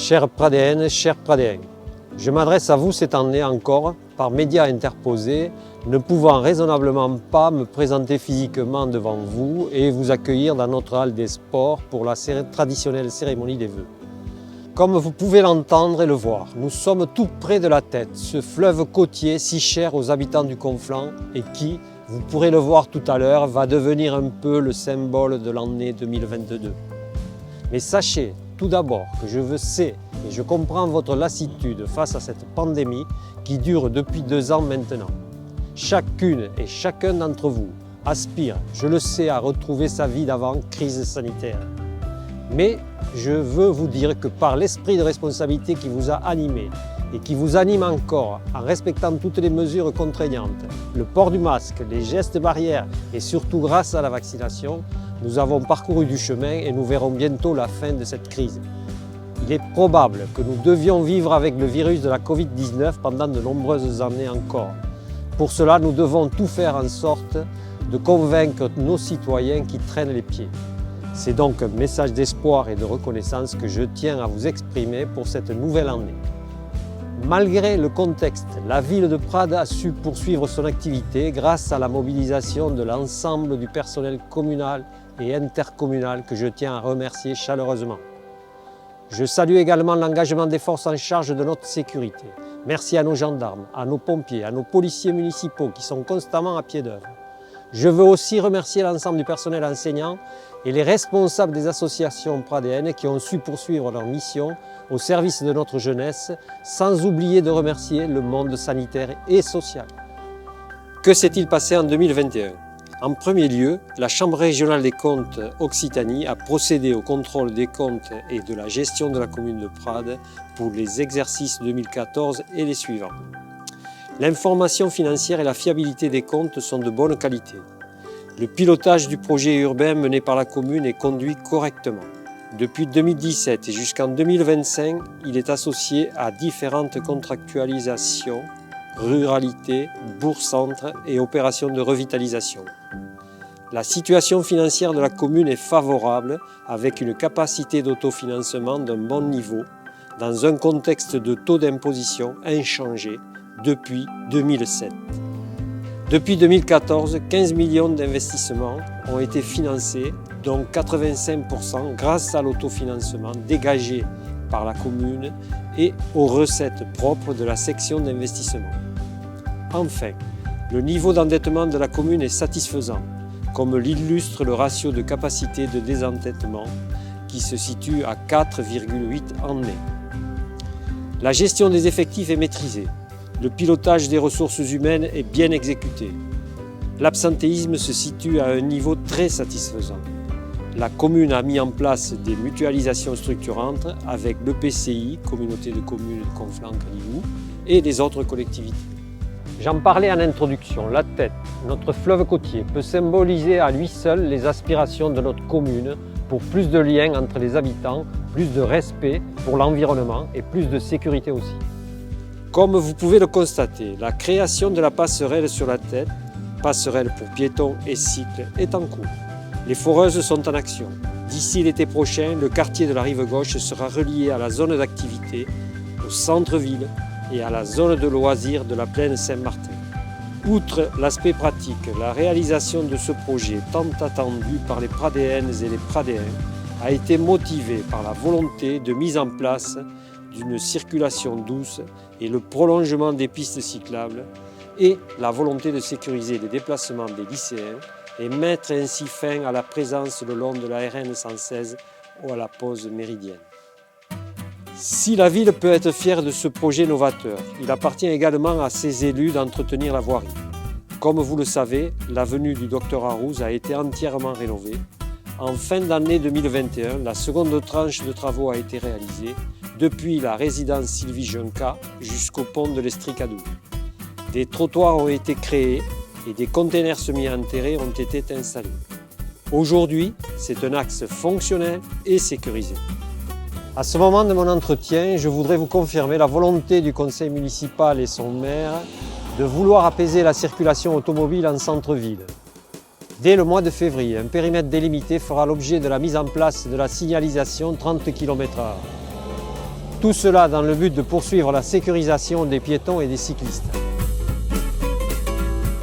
Chères Pradéennes, chers Pradéens, je m'adresse à vous cette année encore par médias interposés, ne pouvant raisonnablement pas me présenter physiquement devant vous et vous accueillir dans notre halle des sports pour la traditionnelle cérémonie des vœux. Comme vous pouvez l'entendre et le voir, nous sommes tout près de la Tête, ce fleuve côtier si cher aux habitants du Conflent et qui, vous pourrez le voir tout à l'heure, va devenir un peu le symbole de l'année 2022. Mais sachez tout d'abord que je sais et je comprends votre lassitude face à cette pandémie qui dure depuis 2 ans maintenant. Chacune et chacun d'entre vous aspire, je le sais, à retrouver sa vie d'avant crise sanitaire. Mais je veux vous dire que par l'esprit de responsabilité qui vous a animé et qui vous anime encore en respectant toutes les mesures contraignantes, le port du masque, les gestes barrières et surtout grâce à la vaccination, nous avons parcouru du chemin et nous verrons bientôt la fin de cette crise. Il est probable que nous devions vivre avec le virus de la Covid-19 pendant de nombreuses années encore. Pour cela, nous devons tout faire en sorte de convaincre nos citoyens qui traînent les pieds. C'est donc un message d'espoir et de reconnaissance que je tiens à vous exprimer pour cette nouvelle année. Malgré le contexte, la ville de Prades a su poursuivre son activité grâce à la mobilisation de l'ensemble du personnel communal et intercommunal que je tiens à remercier chaleureusement. Je salue également l'engagement des forces en charge de notre sécurité. Merci à nos gendarmes, à nos pompiers, à nos policiers municipaux qui sont constamment à pied d'œuvre. Je veux aussi remercier l'ensemble du personnel enseignant et les responsables des associations pradéennes qui ont su poursuivre leur mission au service de notre jeunesse, sans oublier de remercier le monde sanitaire et social. Que s'est-il passé en 2021 ? En premier lieu, la Chambre régionale des comptes Occitanie a procédé au contrôle des comptes et de la gestion de la commune de Prades pour les exercices 2014 et les suivants. L'information financière et la fiabilité des comptes sont de bonne qualité. Le pilotage du projet urbain mené par la commune est conduit correctement. Depuis 2017 et jusqu'en 2025, il est associé à différentes contractualisations, ruralité, bourg-centre et opérations de revitalisation. La situation financière de la commune est favorable avec une capacité d'autofinancement d'un bon niveau dans un contexte de taux d'imposition inchangé depuis 2007. Depuis 2014, 15 millions d'investissements ont été financés, dont 85% grâce à l'autofinancement dégagé par la commune et aux recettes propres de la section d'investissement. Enfin, le niveau d'endettement de la commune est satisfaisant, comme l'illustre le ratio de capacité de désendettement qui se situe à 4,8 en mai. La gestion des effectifs est maîtrisée. Le pilotage des ressources humaines est bien exécuté. L'absentéisme se situe à un niveau très satisfaisant. La commune a mis en place des mutualisations structurantes avec l'EPCI, Communauté de communes Conflent-Canigou, et les autres collectivités. J'en parlais en introduction, la Tête, notre fleuve côtier, peut symboliser à lui seul les aspirations de notre commune pour plus de liens entre les habitants, plus de respect pour l'environnement et plus de sécurité aussi. Comme vous pouvez le constater, la création de la passerelle sur la Tête, passerelle pour piétons et cycles, est en cours. Les foreuses sont en action. D'ici l'été prochain, le quartier de la rive gauche sera relié à la zone d'activité, au centre-ville et à la zone de loisirs de la plaine Saint-Martin. Outre l'aspect pratique, la réalisation de ce projet tant attendu par les Pradéennes et les Pradéens a été motivée par la volonté de mise en place d'une circulation douce et le prolongement des pistes cyclables et la volonté de sécuriser les déplacements des lycéens et mettre ainsi fin à la présence le long de la RN 116 ou à la pause méridienne. Si la ville peut être fière de ce projet novateur, il appartient également à ses élus d'entretenir la voirie. Comme vous le savez, l'avenue du Docteur Arouz a été entièrement rénovée. En fin d'année 2021, la seconde tranche de travaux a été réalisée, depuis la résidence Sylvie Junca jusqu'au pont de l'Estricadou. Des trottoirs ont été créés et des containers semi-enterrés ont été installés. Aujourd'hui, c'est un axe fonctionnel et sécurisé. À ce moment de mon entretien, je voudrais vous confirmer la volonté du conseil municipal et son maire de vouloir apaiser la circulation automobile en centre-ville. Dès le mois de février, un périmètre délimité fera l'objet de la mise en place de la signalisation 30 km/h. Tout cela dans le but de poursuivre la sécurisation des piétons et des cyclistes.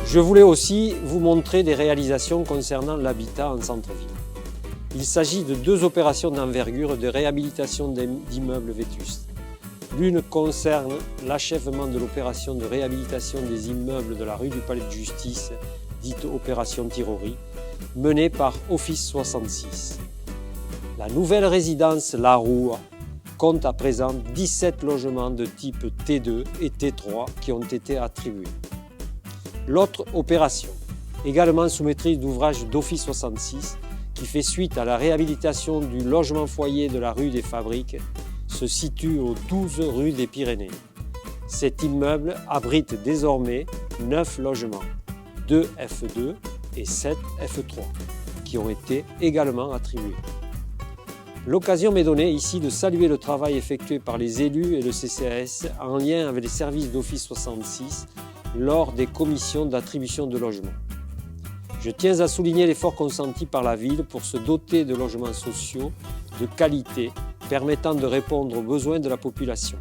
Je voulais aussi vous montrer des réalisations concernant l'habitat en centre-ville. Il s'agit de 2 opérations d'envergure de réhabilitation d'immeubles vétustes. L'une concerne l'achèvement de l'opération de réhabilitation des immeubles de la rue du Palais de Justice, dite opération Tirori, menée par Office 66. La nouvelle résidence La Roue compte à présent 17 logements de type T2 et T3 qui ont été attribués. L'autre opération, également sous maîtrise d'ouvrage d'Office 66, qui fait suite à la réhabilitation du logement foyer de la rue des Fabriques, se situe au 12 rue des Pyrénées. Cet immeuble abrite désormais 9 logements, 2 F2 et 7 F3, qui ont été également attribués. L'occasion m'est donnée ici de saluer le travail effectué par les élus et le CCAS en lien avec les services d'Office 66 lors des commissions d'attribution de logements. Je tiens à souligner l'effort consenti par la ville pour se doter de logements sociaux de qualité permettant de répondre aux besoins de la population.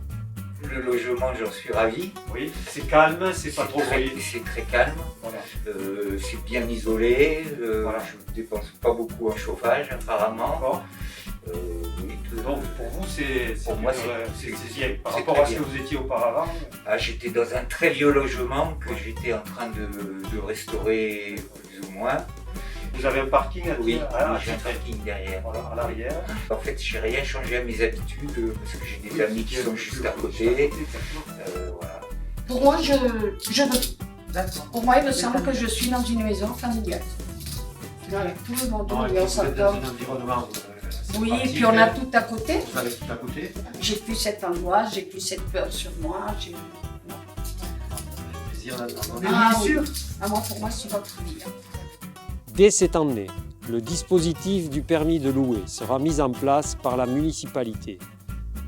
Le logement, j'en suis ravi. Oui, c'est calme, c'est pas trop bruit. C'est très calme, Voilà. C'est bien isolé, Voilà. je ne dépense pas beaucoup en chauffage apparemment. D'accord. Oui, Donc pour vous, Pour moi, c'est bien. Par c'est rapport très à ce que bien. vous étiez auparavant. J'étais dans un très vieux logement que j'étais en train de restaurer plus ou moins. Vous avez un parking Oui, j'ai un parking derrière. Voilà, à l'arrière. En fait, je n'ai rien changé à mes habitudes parce que j'ai des amis qui sont juste à côté. Voilà. Pour moi, je veux. Pour moi, il me semble que je suis dans une maison familiale. Voilà, tout le monde, on s'entend. environnement. Oui, et puis on a tout à côté. Vous avez tout à côté. J'ai plus cette angoisse, j'ai plus cette peur sur moi. Plaisir d'entendre. Ah oui. Ah, moi, pour moi, c'est votre vie. Dès cette année, le dispositif du permis de louer sera mis en place par la municipalité.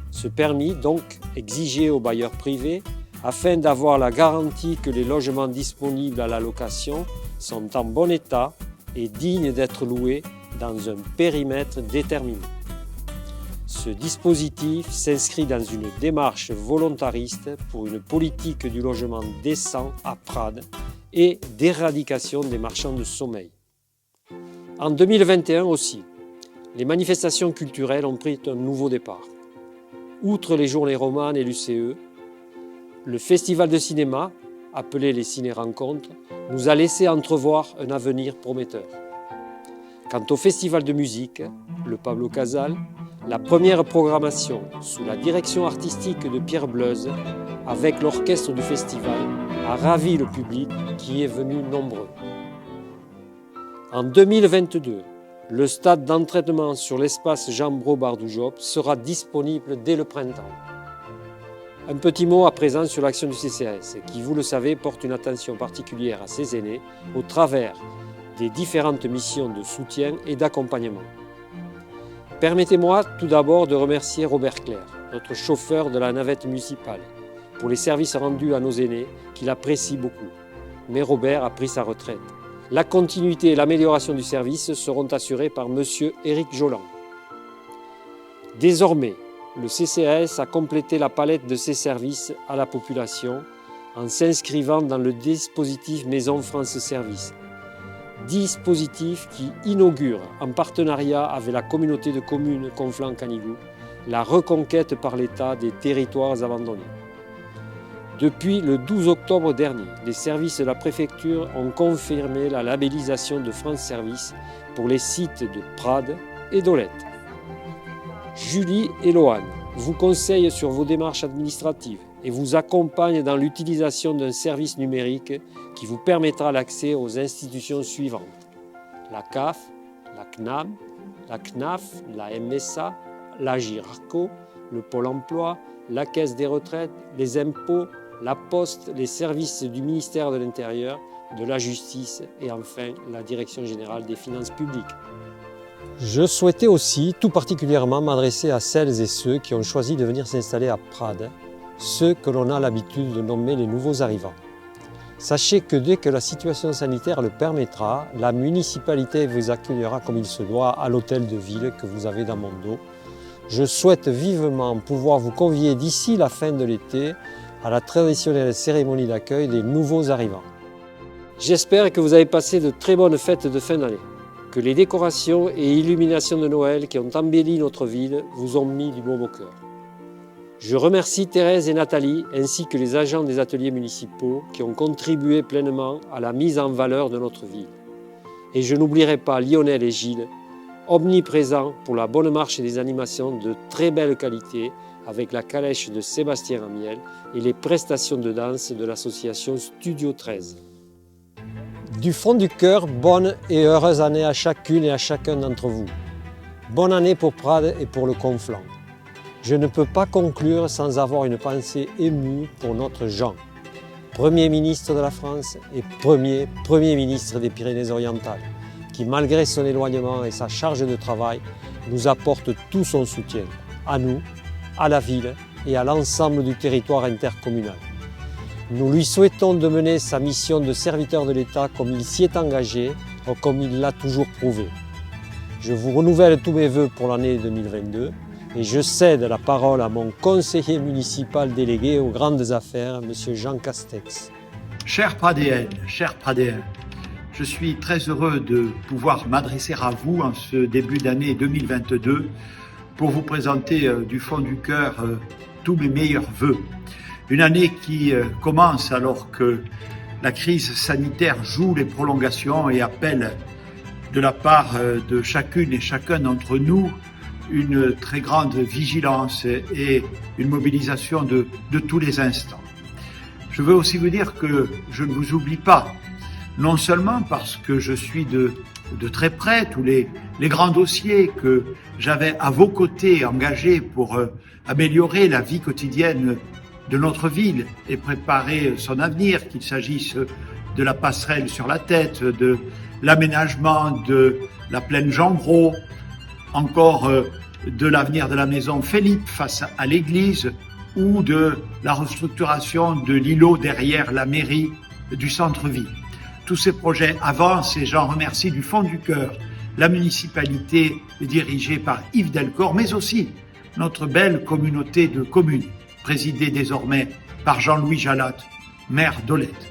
Ce permis, donc, exigé aux bailleurs privés afin d'avoir la garantie que les logements disponibles à la location sont en bon état et dignes d'être loués dans un périmètre déterminé. Ce dispositif s'inscrit dans une démarche volontariste pour une politique du logement décent à Prades et d'éradication des marchands de sommeil. En 2021 aussi, les manifestations culturelles ont pris un nouveau départ. Outre les journées romanes et l'UCE, le festival de cinéma, appelé les Ciné-Rencontres, nous a laissé entrevoir un avenir prometteur. Quant au festival de musique, le Pablo Casals, la première programmation sous la direction artistique de Pierre Bleuze, avec l'orchestre du festival, a ravi le public qui est venu nombreux. En 2022, le stade d'entraînement sur l'espace Jean-Bro-Bardoujop sera disponible dès le printemps. Un petit mot à présent sur l'action du CCAS, qui, vous le savez, porte une attention particulière à ses aînés au travers des différentes missions de soutien et d'accompagnement. Permettez-moi tout d'abord de remercier Robert Clerc, notre chauffeur de la navette municipale, pour les services rendus à nos aînés qu'il apprécie beaucoup. Mais Robert a pris sa retraite. La continuité et l'amélioration du service seront assurées par M. Éric Joland. Désormais, le CCAS a complété la palette de ses services à la population en s'inscrivant dans le dispositif Maison France Service. Dispositif qui inaugure, en partenariat avec la communauté de communes Conflans-Canigou, la reconquête par l'État des territoires abandonnés. Depuis le 12 octobre dernier, les services de la préfecture ont confirmé la labellisation de France Service pour les sites de Prades et d'Olette. Julie et Loane vous conseillent sur vos démarches administratives et vous accompagnent dans l'utilisation d'un service numérique qui vous permettra l'accès aux institutions suivantes: la CAF, la CNAM, la CNAF, la MSA, la GIRARCO, le Pôle emploi, la Caisse des retraites, les impôts, la Poste, les services du ministère de l'Intérieur, de la Justice et enfin la Direction générale des finances publiques. Je souhaitais aussi tout particulièrement m'adresser à celles et ceux qui ont choisi de venir s'installer à Prades, ceux que l'on a l'habitude de nommer les nouveaux arrivants. Sachez que dès que la situation sanitaire le permettra, la municipalité vous accueillera comme il se doit à l'hôtel de ville que vous avez dans mon dos. je souhaite vivement pouvoir vous convier d'ici la fin de l'été à la traditionnelle cérémonie d'accueil des nouveaux arrivants. J'espère que vous avez passé de très bonnes fêtes de fin d'année, que les décorations et illuminations de Noël qui ont embelli notre ville vous ont mis du baume au cœur. Je remercie Thérèse et Nathalie ainsi que les agents des ateliers municipaux qui ont contribué pleinement à la mise en valeur de notre ville. Et je n'oublierai pas Lionel et Gilles, omniprésents pour la bonne marche des animations de très belle qualité avec la calèche de Sébastien Amiel et les prestations de danse de l'association Studio 13. Du fond du cœur, bonne et heureuse année à chacune et à chacun d'entre vous. Bonne année pour Prades et pour le Conflent. Je ne peux pas conclure sans avoir une pensée émue pour notre Jean, Premier ministre de la France et Premier ministre des Pyrénées-Orientales, qui malgré son éloignement et sa charge de travail, nous apporte tout son soutien, à nous, à la ville et à l'ensemble du territoire intercommunal. Nous lui souhaitons de mener sa mission de serviteur de l'État comme il s'y est engagé, comme il l'a toujours prouvé. Je vous renouvelle tous mes vœux pour l'année 2022 et je cède la parole à mon conseiller municipal délégué aux grandes affaires, M. Jean Castex. Chers Pradéennes, chers Pradéens, je suis très heureux de pouvoir m'adresser à vous en ce début d'année 2022 pour vous présenter du fond du cœur tous mes meilleurs vœux. Une année qui commence alors que la crise sanitaire joue les prolongations et appelle de la part de chacune et chacun d'entre nous une très grande vigilance et une mobilisation de tous les instants. Je veux aussi vous dire que je ne vous oublie pas, non seulement parce que je suis de très près tous les grands dossiers que j'avais à vos côtés engagés pour améliorer la vie quotidienne de notre ville et préparer son avenir, qu'il s'agisse de la passerelle sur la tête, de l'aménagement de la plaine Jean Gros, encore de l'avenir de la maison Philippe face à l'église ou de la restructuration de l'îlot derrière la mairie du centre-ville. Tous ces projets avancent et j'en remercie du fond du cœur la municipalité dirigée par Yves Delcor, mais aussi notre belle communauté de communes, présidée désormais par Jean-Louis Jalat, maire d'Olette.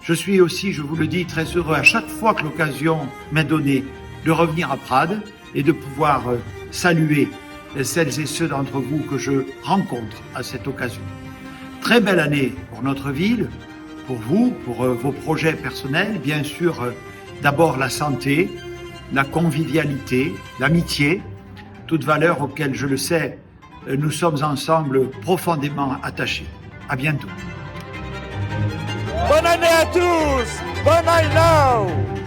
Je suis aussi, je vous le dis, très heureux à chaque fois que l'occasion m'est donnée de revenir à Prades et de pouvoir saluer celles et ceux d'entre vous que je rencontre à cette occasion. Très belle année pour notre ville, pour vous, pour vos projets personnels, bien sûr, d'abord la santé, la convivialité, l'amitié, toutes valeurs auxquelles, je le sais, nous sommes ensemble profondément attachés. À bientôt. Bonne année à tous! Bonne année now!